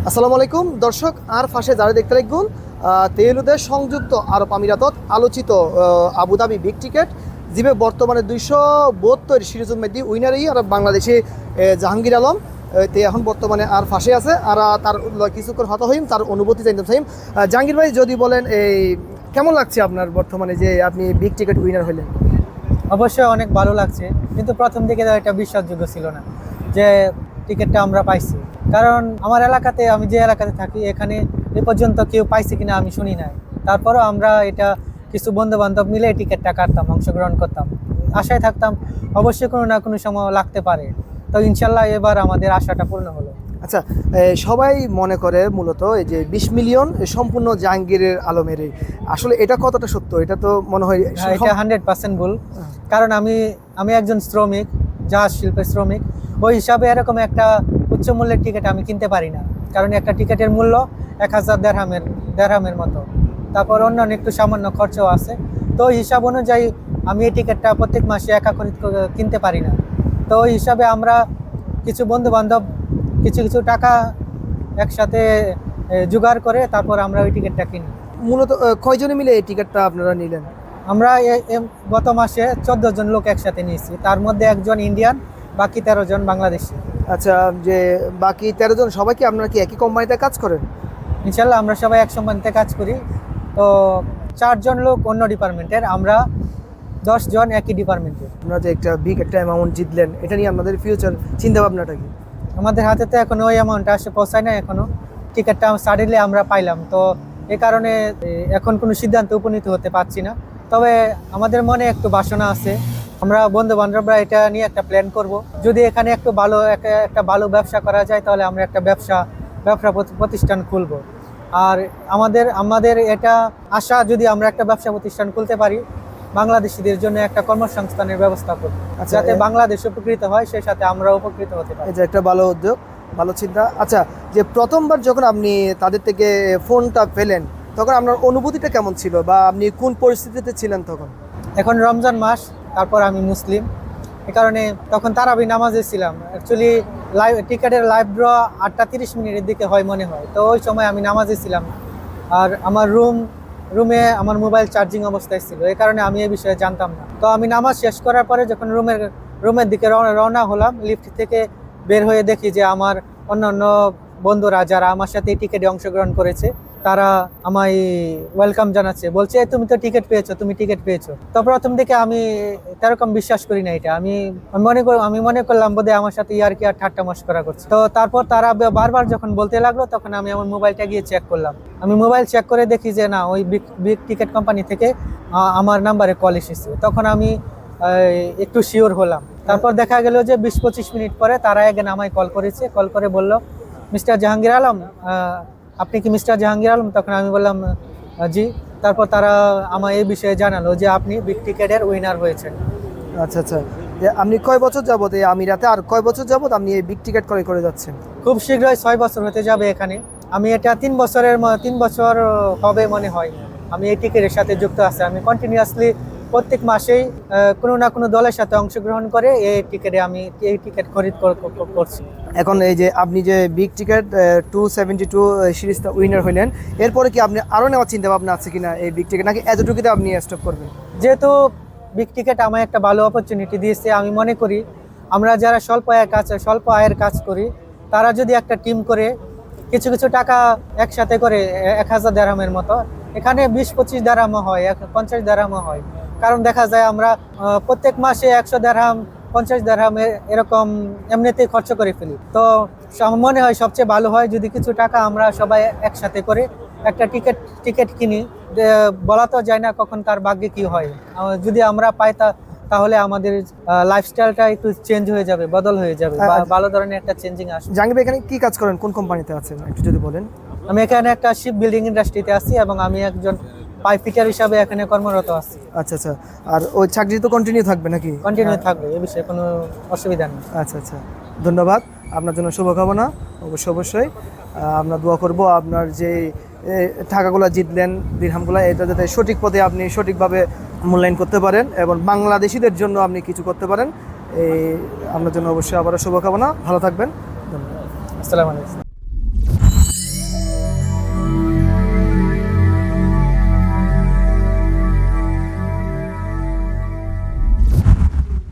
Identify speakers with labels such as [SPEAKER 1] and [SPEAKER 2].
[SPEAKER 1] আসসালামু আলাইকুম দর্শক, আর ফাঁসে যারা দেখতে লাগবেন তেলুদের সংযুক্ত আরব আমিরাতত আলোচিত আবুধাবি বিগ টিকেট জিবে বর্তমানে 272 সিরিজের মধ্যে উইনারই আর বাংলাদেশে জাহাঙ্গীর আলম তে এখন বর্তমানে আর ফাঁসে আছে। আর তার কিছুক্ষণ হতা হইম তার অনুভূতি জানতে চাইম। জাহাঙ্গীর ভাই, যদি বলেন এই কেমন লাগছে আপনার বর্তমানে যে আপনি বিগ টিকেট উইনার হলেন?
[SPEAKER 2] অবশ্যই অনেক ভালো লাগছে, কিন্তু প্রথম দিকে তো এটা বিশ্বাসযোগ্য ছিল না যে টিকিটটা আমরা পাইছি। কারণ আমার এলাকাতে, আমি যে এলাকাতে থাকি, এখানে এ পর্যন্ত কেউ পাইছে কিনা আমি শুনি নাই। তারপরও আমরা এটা কিছু বন্ধু বান্ধব মিলে টিকিটটা কাটতাম, অংশগ্রহণ করতাম, আশায় থাকতাম অবশ্যই কোনো না কোনো সময় লাগতে পারে। তো ইনশাল্লাহ এবার আমাদের আশাটা পূর্ণ হলো।
[SPEAKER 1] আচ্ছা, সবাই মনে করে মূলত এই যে 20 মিলিয়ন সম্পূর্ণ জাহাঙ্গীরের আলমের, আসলে এটা কতটা সত্য? এটা তো মনে হয়
[SPEAKER 2] এটা 100% ভুল। কারণ আমি একজন শ্রমিক, জাহাজ শিল্পের শ্রমিক। ওই হিসাবে এরকম একটা উচ্চ মূল্যের টিকিট আমি কিনতে পারি না, কারণ একটা টিকিটের মূল্য 1000 দেড়হামের মতো। তারপর অন্যান্য একটু সামান্য খরচও আছে। তো ওই হিসাব অনুযায়ী আমি এই টিকিটটা প্রত্যেক মাসে একা কিনতে পারি না। তো ওই হিসাবে আমরা কিছু বন্ধু বান্ধব কিছু টাকা একসাথে জোগাড় করে তারপর আমরা ওই টিকিটটা কিনি।
[SPEAKER 1] মূলত কয়জনে মিলে এই টিকিটটা আপনারা নিলেন?
[SPEAKER 2] আমরা গত মাসে 14 জন লোক একসাথে নিয়েছি, তার মধ্যে একজন ইন্ডিয়ান, বাকি 13 জন বাংলাদেশি।
[SPEAKER 1] আচ্ছা, যে বাকি 13 জন সবাই কি আপনারা কি একই কোম্পানিতে কাজ করেন?
[SPEAKER 2] ইনশাল্লাহ আমরা সবাই এক কোম্পানিতে কাজ করি। তো 4 জন লোক অন্য ডিপার্টমেন্টের, আমরা 10 জন একই ডিপার্টমেন্টের।
[SPEAKER 1] আপনারা যে একটা অ্যামাউন্ট জিতলেন, এটা নিয়ে আপনাদের ফিউচার চিন্তা ভাবনাটা কি?
[SPEAKER 2] আমাদের হাতে তো এখনো ওই অ্যামাউন্টটা পৌঁছায় না, এখনো টিকিটটা সাডেনলি আমরা পাইলাম। তো এই কারণে এখন কোনো সিদ্ধান্তে উপনীত হতে পারছি না। তবে আমাদের মনে একটু বাসনা আছে, আমরা বন্ধু বান্ধবরা এটা নিয়ে একটা প্ল্যান করব। যদি এখানে একটু একটা ভালো ব্যবসা করা যায়, তাহলে আমরা একটা ব্যবসা প্রতিষ্ঠান খুলব। আর আমাদের এটা আশা, যদি আমরা একটা ব্যবসা প্রতিষ্ঠান খুলতে পারি, বাংলাদেশিদের জন্য একটা কর্মসংস্থানের ব্যবস্থা করব, যাতে বাংলাদেশ উপকৃত হয়, সেই সাথে আমরা উপকৃত হতে পারি।
[SPEAKER 1] এটা একটা ভালো উদ্যোগ, ভালো চিন্তা। আচ্ছা, যে প্রথমবার যখন আপনি তাদের থেকে ফোনটা পেলেন, তখন আপনার অনুভূতিটা কেমন ছিল বা আপনি কোন পরিস্থিতিতে ছিলেন তখন?
[SPEAKER 2] এখন রমজান মাস, তারপর আমি মুসলিম, এ কারণে তখন তারাবি নামাজে ছিলাম। অ্যাকচুয়ালি টিকেটের লাইভ ড্র 8:30 দিকে হয় মনে হয়। তো ওই সময় আমি নামাজে ছিলাম, আর আমার রুমে আমার মোবাইল চার্জিং অবস্থায় ছিল, এই কারণে আমি এই বিষয়ে জানতাম না। তো আমি নামাজ শেষ করার পরে যখন রুমের দিকে রওনা হলাম, লিফট থেকে বের হয়ে দেখি যে আমার অন্যান্য বন্ধুরা যারা আমার সাথে এই টিকেটে অংশগ্রহণ করেছে, তারা আমায় ওয়েলকাম জানাচ্ছে, বলছে তুমি তো টিকিট পেয়েছো, তুমি টিকিট পেয়েছো। তো প্রথম দিকে আমি তেরকম বিশ্বাস করি না এটা। আমি মনে করলাম বোধহয় আমার সাথে ইয়ার্কি আর ঠাট্টা মশকরা করছে। তো তারপর তারা বারবার যখন বলতে লাগলো, তখন আমি আমার মোবাইলটা গিয়ে চেক করলাম। আমি মোবাইল চেক করে দেখি যে না, ওই বিগ টিকিট কোম্পানি থেকে আমার নাম্বারে কল এসেছে। তখন আমি একটু শিওর হলাম। তারপর দেখা গেল যে 20-25 মিনিট পরে তারা একজন আমায় কল করেছে। কল করে বলল, মিস্টার জাহাঙ্গীর আলম, আপনি কি মিস্টার জাহাঙ্গীর আলম? তখন আমি বললাম জি। তারপর তারা আমায় এই বিষয়ে জানালো যে আপনি বিগ টিকেটের উইনার হয়েছেন।
[SPEAKER 1] আচ্ছা আচ্ছা, আপনি কয় বছর যাবত এই আমিরাতে, আর কয় বছর যাবত আপনি এই বিগ টিকেট করে যাচ্ছেন?
[SPEAKER 2] খুব শীঘ্রই 6 বছর হতে যাবে এখানে। আমি এটা 3 বছর হবে মনে হয় আমি এই টিকেটের সাথে যুক্ত আছি। আমি কন্টিনিউয়াসলি প্রত্যেক মাসেই কোনো না কোনো দলের সাথে অংশগ্রহণ করে এই টিকিট খরিদ করছি।
[SPEAKER 1] এখন এই যে আপনি যে বিগ টিকেট 272 সিরিজটা উইনার হইলেন, এরপরে কি আপনি আরও নেওয়ার চিন্তা ভাবনা আছে কিনা এই বিগ টিকেট, নাকি এতটুকুতে আপনি স্টপ করবেন?
[SPEAKER 2] যেহেতু বিগ টিকেট আমায় একটা ভালো অপরচুনিটি দিয়েছে, আমি মনে করি আমরা যারা স্বল্প আয়ের কাজ করি, তারা যদি একটা টিম করে কিছু টাকা একসাথে করে 1000 দেড়হামের মতো, এখানে 20-25 দেড়হামও হয়, 50 দেড়হামও হয়। কারণ দেখা যায় আমরা প্রত্যেক মাসে 100 দেড়হাম 50 দেড়হাম এরকম এমনিতেই খরচ করে ফেলি। তো আমার মনে হয় সবচেয়ে ভালো হয় যদি কিছু টাকা আমরা সবাই একসাথে করে একটা টিকিট কিনি। বলা তো যায় না কখন কার ভাগ্যে কি হয়। যদি আমরা পাই তাহলে আমাদের লাইফস্টাইলটা একটু চেঞ্জ হয়ে যাবে, বদল হয়ে যাবে, ভালো ধরনের একটা চেঞ্জিং আসবে।
[SPEAKER 1] জাহাঙ্গীর ভাই, এখানে কি কাজ করেন, কোন কোম্পানিতে আছেন একটু যদি বলেন?
[SPEAKER 2] আমি এখানে একটা শিপ বিল্ডিং ইন্ডাস্ট্রিতে আছি, এবং আমি একজন পাইপ ফিটার হিসাবে এখানে কর্মরত আছি।
[SPEAKER 1] আচ্ছা আচ্ছা, আর ওই চাকরি তো কন্টিনিউ থাকবে নাকি?
[SPEAKER 2] কন্টিনিউ থাকবে, এ বিষয়ে কোনো অসুবিধা নেই।
[SPEAKER 1] আচ্ছা আচ্ছা, ধন্যবাদ। আপনার জন্য শুভকামনা। অবশ্যই আমরা দোয়া করব আপনার যে টাকাগুলো জিতলেন, দিরহামগুলো, এটা যাতে সঠিক পথে আপনি সঠিকভাবে মূল্যায়ন করতে পারেন এবং বাংলাদেশিদের জন্য আপনি কিছু করতে পারেন। এই আপনার জন্য অবশ্যই আবারও শুভকামনা। ভালো থাকবেন। ধন্যবাদ।
[SPEAKER 2] আসসালামু আলাইকুম।